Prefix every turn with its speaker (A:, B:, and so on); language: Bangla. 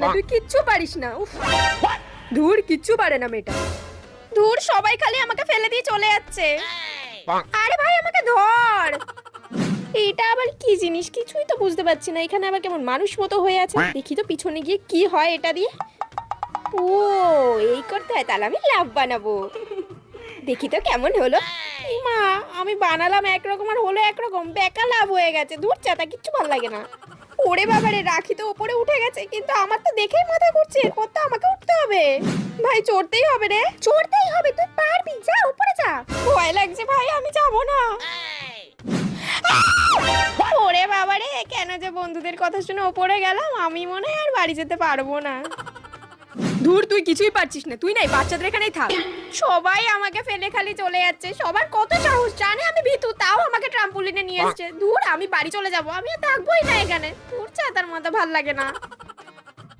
A: না, তুই কিচ্ছু পারিস না। উফ, ধুর, কিচ্ছু পারে না মেয়েটা। ধুর, সবাই খালি আমাকে ফেলে দিয়ে চলে যাচ্ছে। আরে ভাই, আমাকে ধর। এটা আবার কি জিনিস, কিছুই তো বুঝতে পারছি না। এখানে আবার কেমন মানুষ মতো হয়ে আছে, দেখি তো পিছনে গিয়ে কি হয় এটা দিয়ে। ও, এই করতে হয়, তাহলে আমি লাভ বানাবো। দেখি তো কেমন হলো। মা, আমি বানালাম একরকম আর হলো একরকম, বেকার লাভ হয়ে গেছে। দূর চাতা, কিচ্ছু ভালো লাগে না। ওরে বাবারে, রাখি তো উপরে উঠে গেছে, কিন্তু আমার তো দেখেই মাথা ঘুরছে। এরপর তো আমাকে উঠতে হবে। ভাই, চড়তেই হবে রে, চড়তেই হবে। তুই পারবি, যা উপরে যা। ভয় লাগছে ভাই, আমি যাবো না। ওরে বাবারে, কেন যে বন্ধুদের কথা শুনে ওপরে গেলাম। আমি মনে হয় আর বাড়ি যেতে পারবো না। ধুর, তুই কিছুই পারছিস না। তুই নাই, বাচ্চাদের এখানেই থাক। সবাই আমাকে ফেলে খালি চলে যাচ্ছে। সবার কত সাহস, জানে আমি ভীতু, তাও আমাকে ট্রাম্পোলিনে নিয়ে আসছে। দূর, আমি বাড়ি চলে যাব, আমি আর থাকবোই না এখানে। দূর চাতার মতো ভাল লাগে না।